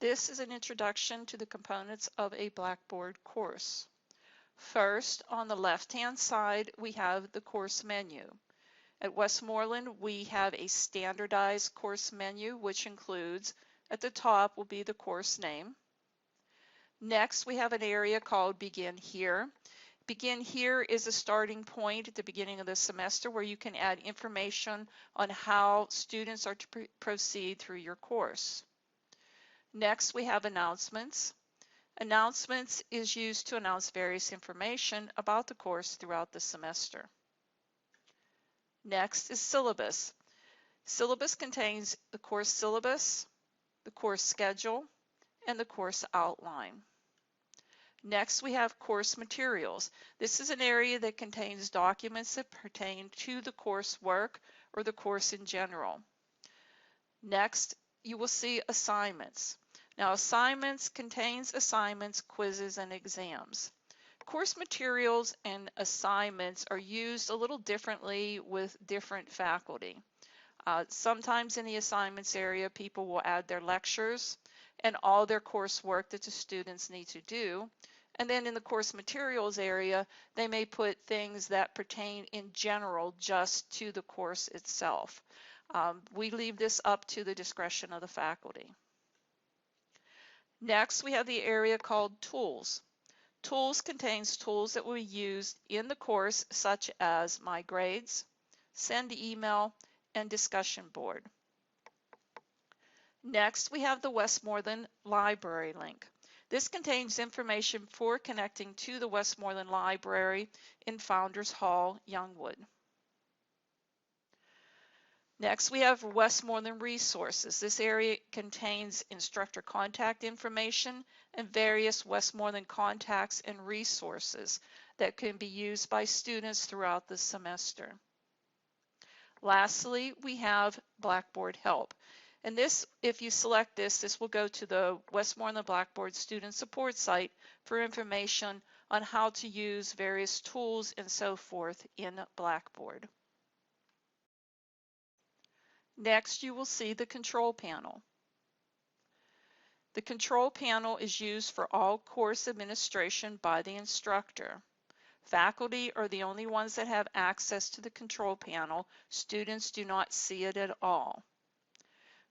This is an introduction to the components of a Blackboard course. First, on the left-hand side, we have the course menu. At Westmoreland, we have a standardized course menu, which includes, at the top will be the course name. Next, we have an area called Begin Here. Begin Here is a starting point at the beginning of the semester where you can add information on how students are to proceed through your course. Next, we have Announcements. Announcements is used to announce various information about the course throughout the semester. Next is Syllabus. Syllabus contains the course syllabus, the course schedule, and the course outline. Next, we have course materials. This is an area that contains documents that pertain to the coursework or the course in general. Next, you will see assignments. Now, assignments contains assignments, quizzes, and exams. Course materials and assignments are used a little differently with different faculty. Sometimes in the assignments area, people will add their lectures and all their coursework that the students need to do. And then in the course materials area, they may put things that pertain in general just to the course itself. We leave this up to the discretion of the faculty. Next, we have the area called Tools. Tools contains tools that will be used in the course, such as My Grades, Send Email, and Discussion Board. Next, we have the Westmoreland Library link. This contains information for connecting to the Westmoreland Library in Founders Hall, Youngwood. Next, we have Westmoreland Resources. This area contains instructor contact information and various Westmoreland contacts and resources that can be used by students throughout the semester. Lastly, we have Blackboard Help. And this, if you select this, this will go to the Westmoreland Blackboard Student Support site for information on how to use various tools and so forth in Blackboard. Next, you will see the control panel. The control panel is used for all course administration by the instructor. Faculty are the only ones that have access to the control panel. Students do not see it at all.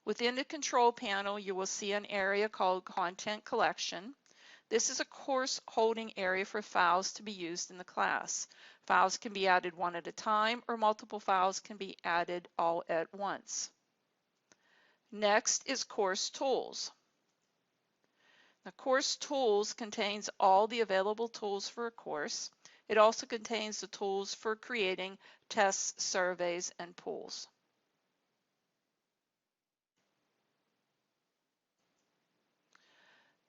Within the control panel, you will see an area called Content Collection. This is a course holding area for files to be used in the class. Files can be added one at a time, or multiple files can be added all at once. Next is Course Tools. The Course Tools contains all the available tools for a course. It also contains the tools for creating tests, surveys, and polls.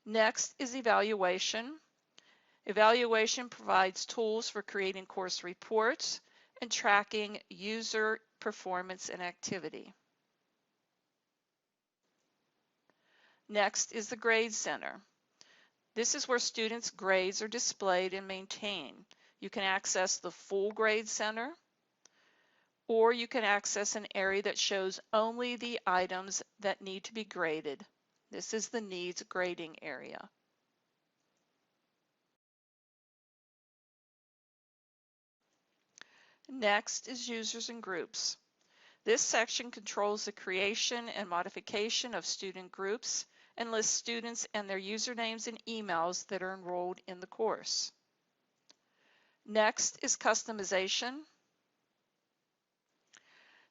Next is Evaluation. Evaluation provides tools for creating course reports and tracking user performance and activity. Next is the Grade Center. This is where students' grades are displayed and maintained. You can access the full Grade Center, or you can access an area that shows only the items that need to be graded. This is the Needs Grading area. Next is Users and Groups. This section controls the creation and modification of student groups and lists students and their usernames and emails that are enrolled in the course. Next is Customization.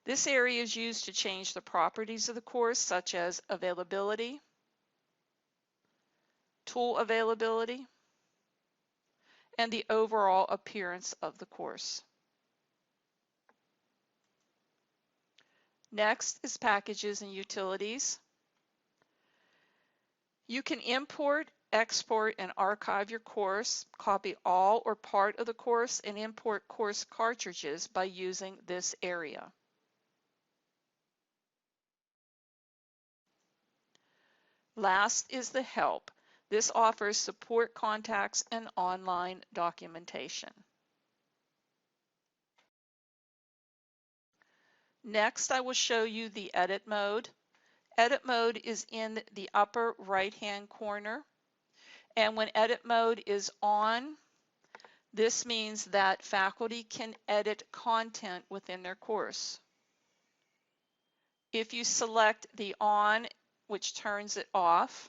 This area is used to change the properties of the course, such as availability, tool availability, and the overall appearance of the course. Next is Packages and Utilities. You can import, export, and archive your course, copy all or part of the course, and import course cartridges by using this area. Last is the Help. This offers support contacts and online documentation. Next, I will show you the Edit mode. Edit mode is in the upper right-hand corner, and when edit mode is on, this means that faculty can edit content within their course. If you select the on, which turns it off,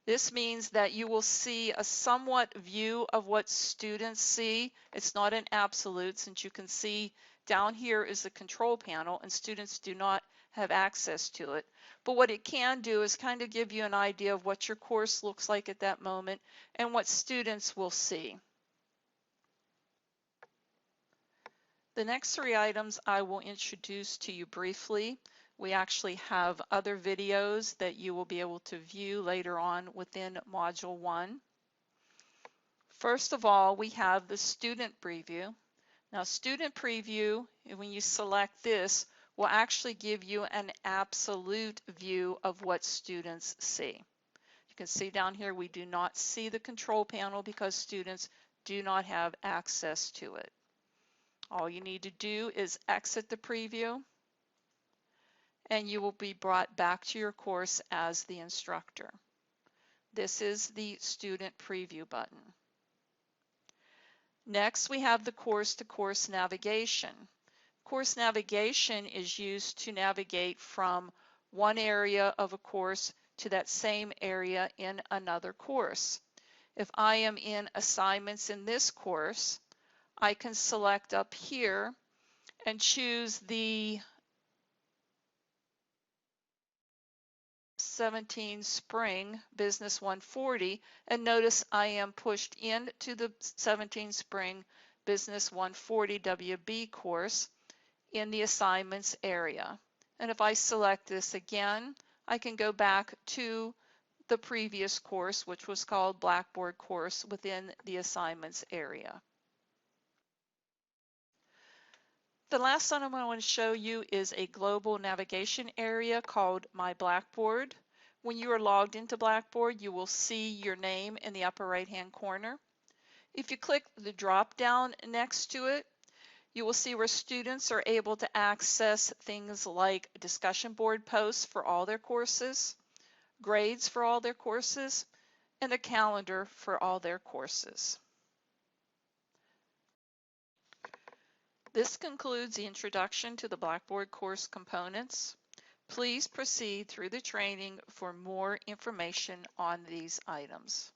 this means that you will see a somewhat view of what students see. It's not an absolute, since you can see down here is the control panel and students do not have access to it. But what it can do is kind of give you an idea of what your course looks like at that moment and what students will see. The next three items I will introduce to you briefly. We actually have other videos that you will be able to view later on within Module 1. First of all, we have the student preview. Now, student preview, when you select this, will actually give you an absolute view of what students see. You can see down here we do not see the control panel because students do not have access to it. All you need to do is exit the preview, and you will be brought back to your course as the instructor. This is the student preview button. Next, we have the course-to-course navigation. Course navigation is used to navigate from one area of a course to that same area in another course. If I am in assignments in this course, I can select up here and choose the 17 Spring Business 140, and notice I am pushed into the 17 Spring Business 140 WB course in the assignments area. And if I select this again, I can go back to the previous course, which was called Blackboard course, within the assignments area. The last item I want to show you is a global navigation area called My Blackboard. When you are logged into Blackboard, you will see your name in the upper right-hand corner. If you click the drop down next to it, you will see where students are able to access things like discussion board posts for all their courses, grades for all their courses, and a calendar for all their courses. This concludes the introduction to the Blackboard course components. Please proceed through the training for more information on these items.